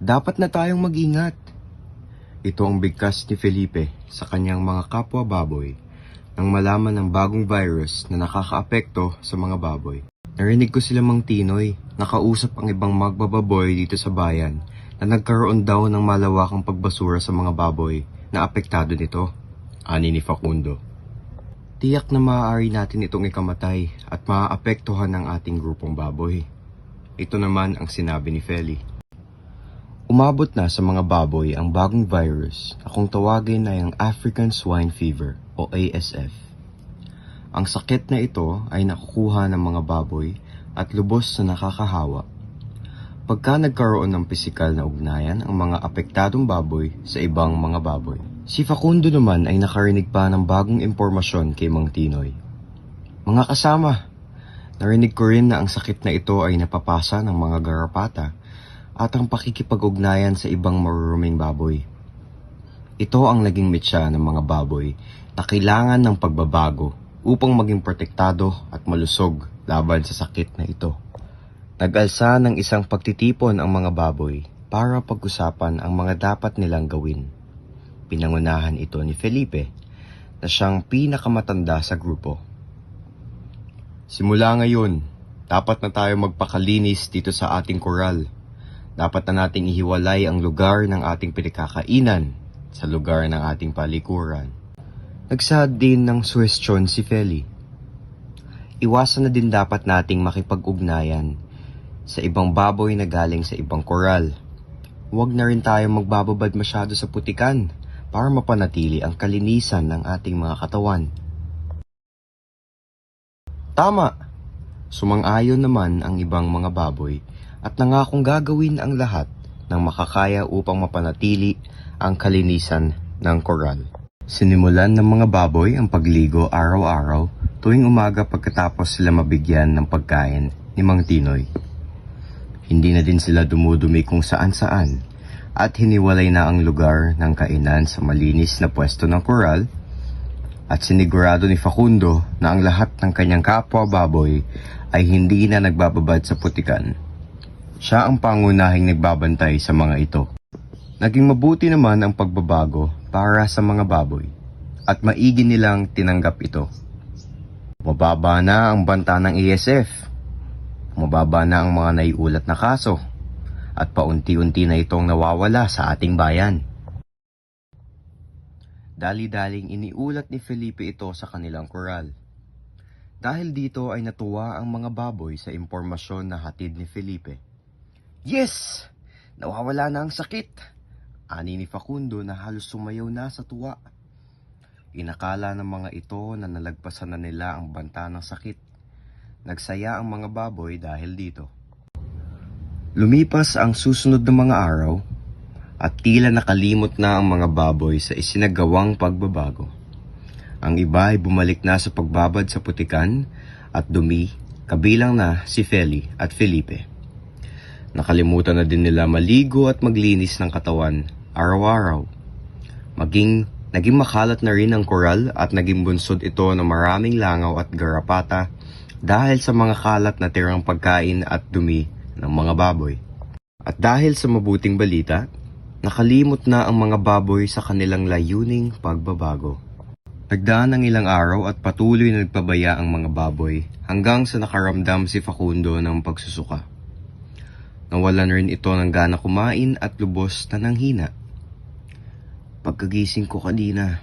Dapat na tayong mag-ingat. Ito ang bigkas ni Felipe sa kanyang mga kapwa baboy nang malaman ng bagong virus na nakakaapekto sa mga baboy. Narinig ko sila Mang Tinoy, nakausap ang ibang magbababoy dito sa bayan na nagkaroon daw ng malawakang pagbasura sa mga baboy na apektado nito, ani ni Facundo. Tiyak na maaari natin itong ikamatay at maaapektuhan ang ating grupong baboy. Ito naman ang sinabi ni Feli. Umabot na sa mga baboy ang bagong virus na kung tawagin ay ang African Swine Fever o ASF. Ang sakit na ito ay nakukuha ng mga baboy at lubos na nakakahawa. Pagka nagkaroon ng pisikal na ugnayan ang mga apektadong baboy sa ibang mga baboy. Si Facundo naman ay nakarinig pa ng bagong impormasyon kay Mang Tinoy. Mga kasama, narinig ko rin na ang sakit na ito ay napapasa ng mga garapata at ang pakikipag-ugnayan sa ibang maruruming baboy. Ito ang naging mitya ng mga baboy na kailangan ng pagbabago upang maging protektado at malusog laban sa sakit na ito. Nag-alsa ng isang pagtitipon ang mga baboy para pag-usapan ang mga dapat nilang gawin. Pinangunahan ito ni Felipe na siyang pinakamatanda sa grupo. Simula ngayon, dapat na tayo magpakalinis dito sa ating koral. Dapat na nating ihiwalay ang lugar ng ating pinagkakainan sa lugar ng ating palikuran. Nagsaad din ng suwestyon si Feli. Iwasan na din dapat nating makipag-ugnayan sa ibang baboy na galing sa ibang koral. Huwag na rin tayo magbababad masyado sa putikan para mapanatili ang kalinisan ng ating mga katawan. Tama! Sumang-ayon naman ang ibang mga baboy at nangakong gagawin ang lahat ng makakaya upang mapanatili ang kalinisan ng koral. Sinimulan ng mga baboy ang pagligo araw-araw tuwing umaga pagkatapos sila mabigyan ng pagkain ni Mang Tinoy. Hindi na din sila dumudumi kung saan-saan at hiniwalay na ang lugar ng kainan sa malinis na pwesto ng koral at sinigurado ni Facundo na ang lahat ng kanyang kapwa baboy ay hindi na nagbababad sa putikan. Siya ang pangunahing nagbabantay sa mga ito. Naging mabuti naman ang pagbabago para sa mga baboy at maigi nilang tinanggap ito. Mababa na ang banta ng ASF, mababa na ang mga naiulat na kaso, at paunti-unti na itong nawawala sa ating bayan. Dali-daling iniulat ni Felipe ito sa kanilang koral. Dahil dito ay natuwa ang mga baboy sa impormasyon na hatid ni Felipe. Yes! Nawawala na ang sakit! Ani ni Facundo na halos sumayaw na sa tuwa. Inakala ng mga ito na nalagpasan na nila ang banta ng sakit. Nagsaya ang mga baboy dahil dito. Lumipas ang susunod na mga araw at tila nakalimot na ang mga baboy sa isinagawang pagbabago. Ang iba ay bumalik na sa pagbabad sa putikan at dumi, kabilang na si Feli at Felipe. Nakalimutan na din nila maligo at maglinis ng katawan araw-araw. Naging makalat na rin ang koral at naging bunsod ito ng maraming langaw at garapata dahil sa mga kalat na tirang pagkain at dumi ng mga baboy. At dahil sa mabuting balita, nakalimot na ang mga baboy sa kanilang layuning pagbabago. Nagdaan ng ilang araw at patuloy na nagpabaya ang mga baboy hanggang sa nakaramdam si Facundo ng pagsusuka. Nawalan rin ito ng gana kumain at lubos na nanghina. Pagkagising ko kanina,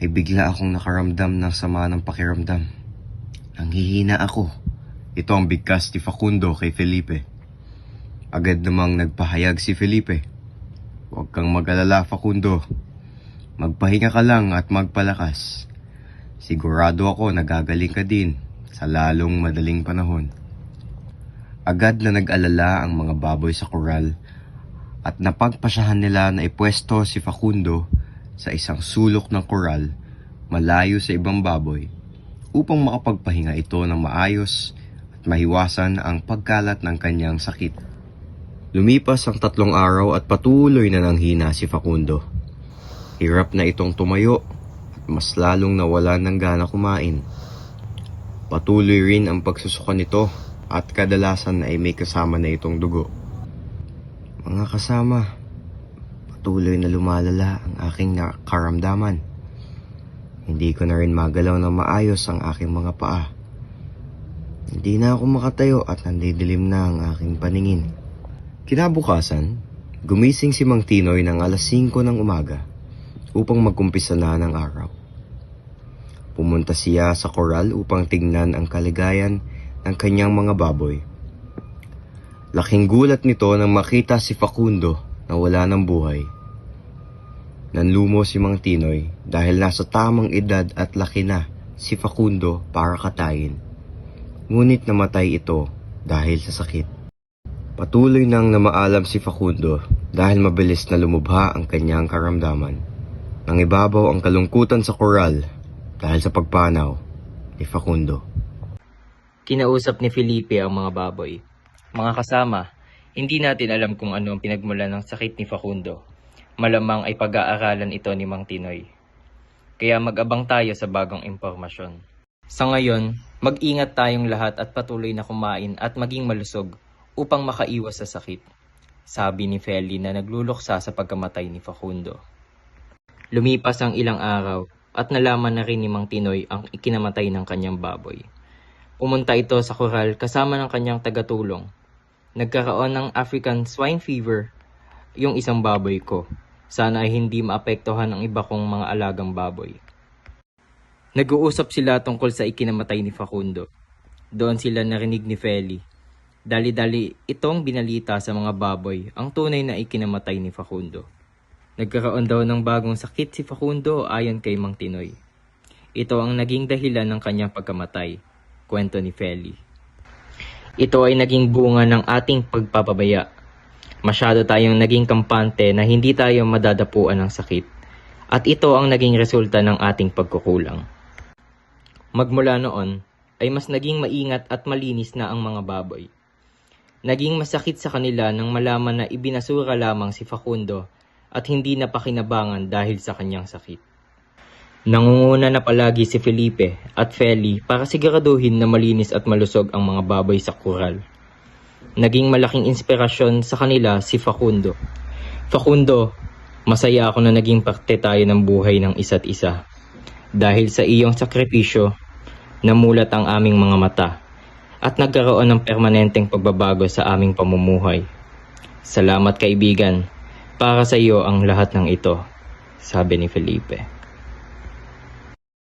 ay bigla akong nakaramdam ng sama ng pakiramdam. Nanghihina ako. Ito ang bigkas ni Facundo kay Felipe. Agad namang nagpahayag si Felipe. Huwag kang mag-alala, Facundo. Magpahinga ka lang at magpalakas. Sigurado ako nagagaling ka din sa lalong madaling panahon. Agad na nag-alala ang mga baboy sa koral at napagpasyahan nila na ipwesto si Facundo sa isang sulok ng koral malayo sa ibang baboy upang makapagpahinga ito ng maayos at mahiwasan ang pagkalat ng kanyang sakit. Lumipas ang 3 araw at patuloy na nanghina si Facundo. Hirap na itong tumayo at mas lalong nawalan ng gana kumain. Patuloy rin ang pagsusuka nito at kadalasan ay may kasama na itong dugo. Mga kasama, patuloy na lumalala ang aking karamdaman. Hindi ko na rin magalaw na maayos ang aking mga paa. Hindi na ako makatayo at nandidilim na ang aking paningin. Kinabukasan, gumising si Mang Tinoy ng alas 5 ng umaga upang magkumpisa na ng araw. Pumunta siya sa koral upang tingnan ang kaligayan ng kanyang mga baboy. Laking gulat nito nang makita si Facundo na wala ng buhay. Nanlumo si Mang Tinoy dahil nasa tamang edad at laki na si Facundo para katayin. Ngunit namatay ito dahil sa sakit. Patuloy nang namaalam si Facundo dahil mabilis na lumubha ang kanyang karamdaman. Nangibabaw ang kalungkutan sa koral dahil sa pagpanaw ni Facundo. Kinausap ni Felipe ang mga baboy. Mga kasama, hindi natin alam kung ano ang pinagmulan ng sakit ni Facundo. Malamang ay pag-aaralan ito ni Mang Tinoy. Kaya mag-abang tayo sa bagong impormasyon. Sa ngayon, mag-ingat tayong lahat at patuloy na kumain at maging malusog upang makaiwas sa sakit, sabi ni Feli na nagluluksa sa pagkamatay ni Facundo. Lumipas ang ilang araw at nalaman na rin ni Mang Tinoy ang ikinamatay ng kanyang baboy. Pumunta ito sa koral kasama ng kanyang tagatulong. Nagkaroon ng African swine fever yung isang baboy ko. Sana ay hindi maapektuhan ang iba kong mga alagang baboy. Nag-uusap sila tungkol sa ikinamatay ni Facundo. Doon sila narinig ni Feli. Dali-dali itong binalita sa mga baboy ang tunay na ikinamatay ni Facundo. Nagkaroon daw ng bagong sakit si Facundo ayon kay Mang Tinoy. Ito ang naging dahilan ng kanyang pagkamatay, kwento ni Feli. Ito ay naging bunga ng ating pagpapabaya. Masyado tayong naging kampante na hindi tayo madadapuan ng sakit. At ito ang naging resulta ng ating pagkukulang. Magmula noon, ay mas naging maingat at malinis na ang mga baboy. Naging masakit sa kanila nang malaman na ibinasura lamang si Facundo at hindi napakinabangan dahil sa kanyang sakit. Nangunguna na palagi si Felipe at Feli para siguraduhin na malinis at malusog ang mga baboy sa koral. Naging malaking inspirasyon sa kanila si Facundo. Facundo, masaya ako na naging parte tayo ng buhay ng isa't isa. Dahil sa iyong sakripisyo, namulat ang aming mga mata at nagkaroon ng permanenteng pagbabago sa aming pamumuhay. Salamat kaibigan, para sa iyo ang lahat ng ito, sabi ni Felipe.